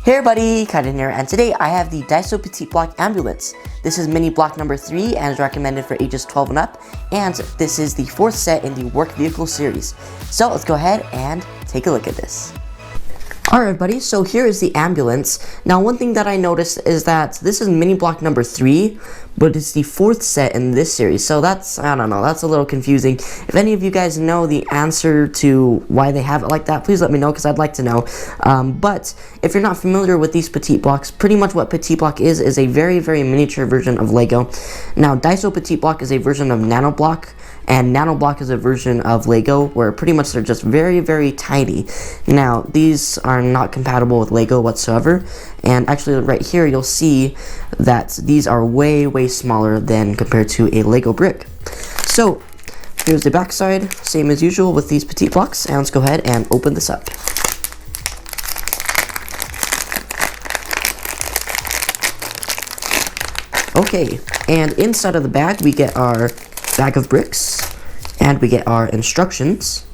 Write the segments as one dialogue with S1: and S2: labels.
S1: Hey everybody, Kaiden here, and today I have the Daiso Petit block ambulance. This is mini block number 3 and is recommended for ages 12 and up, and this is the 4th set in the work vehicle series. So let's go ahead and take a look at this. Alright everybody, so here is the ambulance. Now one thing that I noticed is that this is mini block number 3, but it's the 4th set in this series, so that's, I don't know, that's a little confusing. If any of you guys know the answer to why they have it like that, please let me know, because I'd like to know. But if you're not familiar with these Petit blocks, pretty much what Petit block is a very, very miniature version of Lego. Now Daiso Petit block is a version of Nano block, and Nano block is a version of Lego where pretty much they're just very, very tiny. Now these are not compatible with Lego whatsoever, and actually right here you'll see that these are way, way smaller than compared to a Lego brick. So here's the back side, same as usual with these Petit blocks, and let's go ahead and open this up. Okay, and inside of the bag we get our bag of bricks, and we get our instructions.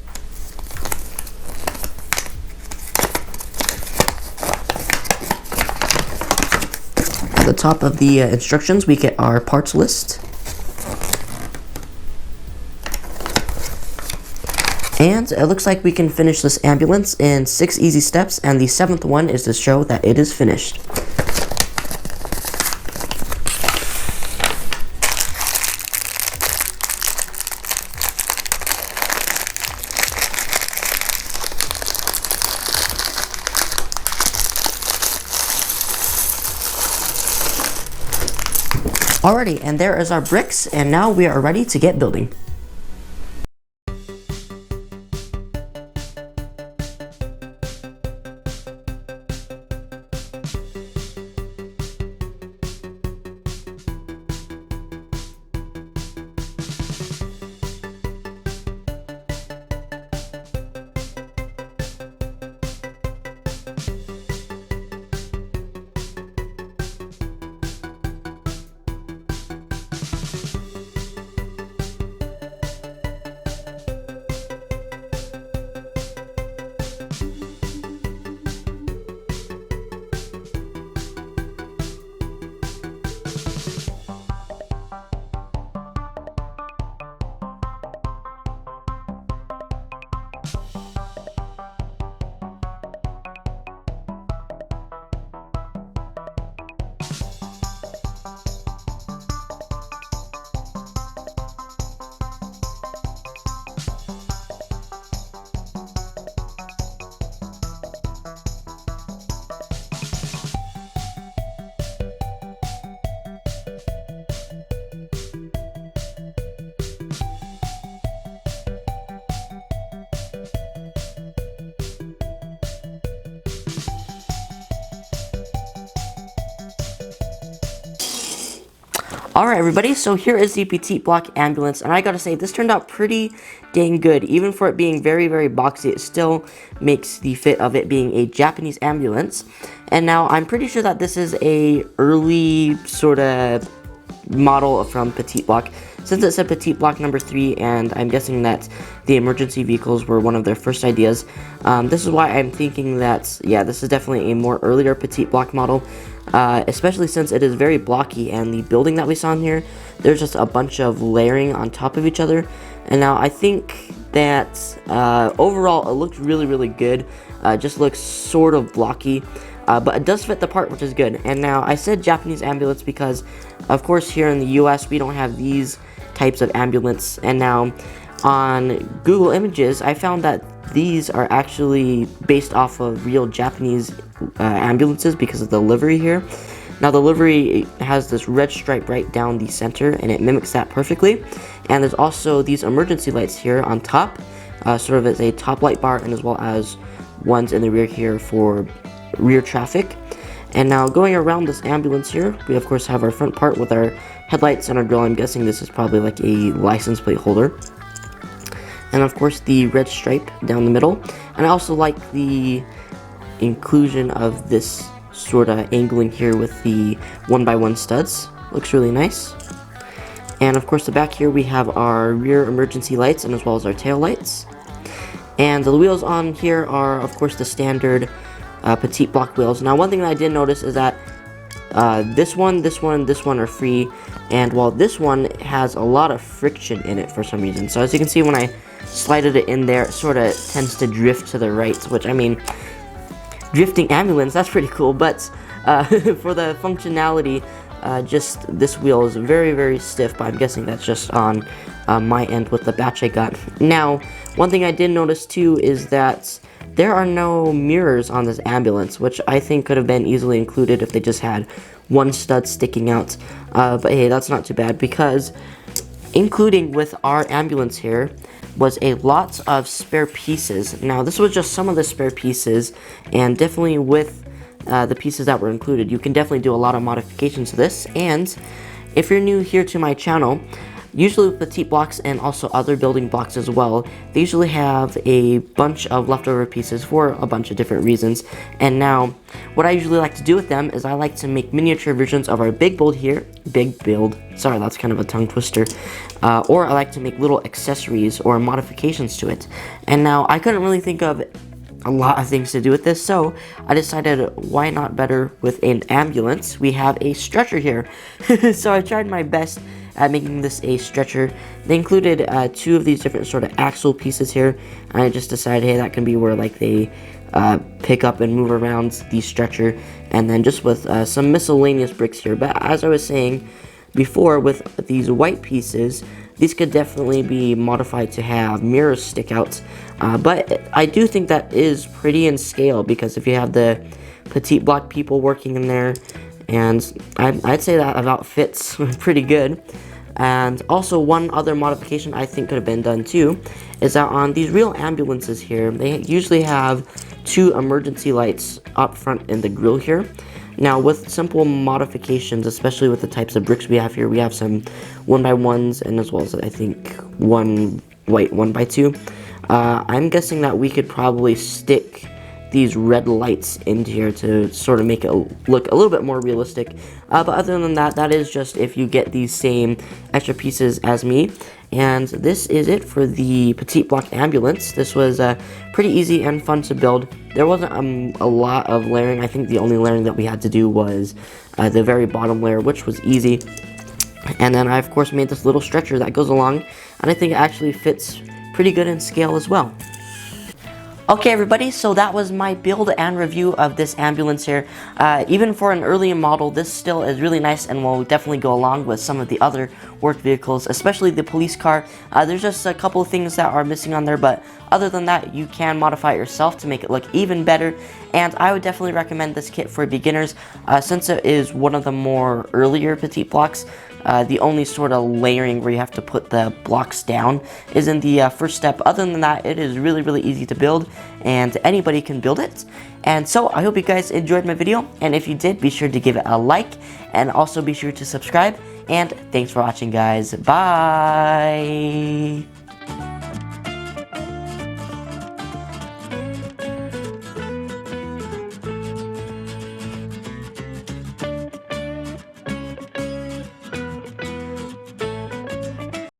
S1: At the top of the instructions we get our parts list. And it looks like we can finish this ambulance in 6 easy steps, and the 7th one is to show that it is finished. Alrighty, and there is our bricks, and now we are ready to get building. Alright everybody, so here is the Petit block ambulance, and I gotta say, this turned out pretty dang good. Even for it being very, very boxy, it still makes the fit of it being a Japanese ambulance. And now, I'm pretty sure that this is a early sort of model from Petit block, since it said Petit block number 3, and I'm guessing that the emergency vehicles were one of their first ideas. This is why I'm thinking that, yeah, this is definitely a more earlier Petit block model. Especially since it is very blocky, and the building that we saw in here, there's just a bunch of layering on top of each other. And now I think that overall it looks really, really good. Just looks sort of blocky, but it does fit the part, which is good. And now I said Japanese ambulance because of course here in the US we don't have these types of ambulance. And now on Google Images I found that these are actually based off of real Japanese ambulances because of the livery here. Now the livery has this red stripe right down the center, and it mimics that perfectly. And there's also these emergency lights here on top, sort of as a top light bar, and as well as ones in the rear here for rear traffic. And now going around this ambulance here, we of course have our front part with our headlights and our grill. I'm guessing this is probably like a license plate holder. And of course the red stripe down the middle. And I also like the inclusion of this sort of angling here with the 1x1 studs. Looks really nice. And of course the back here we have our rear emergency lights and as well as our tail lights. And the wheels on here are of course the standard petite block wheels. Now, one thing that I did notice is that this one are free, and while this one has a lot of friction in it for some reason. So as you can see, when I slided it in there, it sort of tends to drift to the right, which, I mean, drifting ambulance, that's pretty cool, but for the functionality, just this wheel is very, very stiff, but I'm guessing that's just on my end with the batch I got. Now, one thing I did notice too is that there are no mirrors on this ambulance, which I think could have been easily included if they just had one stud sticking out. But hey, that's not too bad, because including with our ambulance here was a lot of spare pieces. Now, this was just some of the spare pieces, and definitely with the pieces that were included, you can definitely do a lot of modifications to this. And if you're new here to my channel, usually with petite blocks and also other building blocks as well, they usually have a bunch of leftover pieces for a bunch of different reasons. And now, what I usually like to do with them is I like to make miniature versions of our big build here. Sorry, that's kind of a tongue twister. Or I like to make little accessories or modifications to it. And now, I couldn't really think of a lot of things to do with this, so I decided why not better with an ambulance. We have a stretcher here. So I tried my best at making this a stretcher. They included 2 of these different sort of axle pieces here, and I just decided, hey, that can be where like they pick up and move around the stretcher, and then just with some miscellaneous bricks here. But as I was saying before, with these white pieces, these could definitely be modified to have mirrors stick out, but I do think that is pretty in scale, because if you have the petite block people working in there, and I'd say that about fits pretty good. And also, one other modification I think could have been done too is that on these real ambulances here, they usually have 2 emergency lights up front in the grill here. Now, with simple modifications, especially with the types of bricks we have here, we have some 1x1s, and as well as I think 1x2. I'm guessing that we could probably stick these red lights into here to sort of make it look a little bit more realistic. But other than that, that is just if you get these same extra pieces as me. And this is it for the petite block ambulance. This was pretty easy and fun to build. There wasn't a lot of layering. I think the only layering that we had to do was the very bottom layer, which was easy. And then I, of course, made this little stretcher that goes along, and I think it actually fits pretty good in scale as well. Okay, everybody, so that was my build and review of this ambulance here. Even for an early model, this still is really nice and will definitely go along with some of the other work vehicles, especially the police car. There's just a couple of things that are missing on there, but other than that, you can modify it yourself to make it look even better. And I would definitely recommend this kit for beginners, since it is one of the more earlier petite blocks. The only sort of layering where you have to put the blocks down is in the first step. Other than that, it is really, really easy to build, and anybody can build it. And so I hope you guys enjoyed my video, and if you did, be sure to give it a like, and also be sure to subscribe. And thanks for watching, guys. Bye!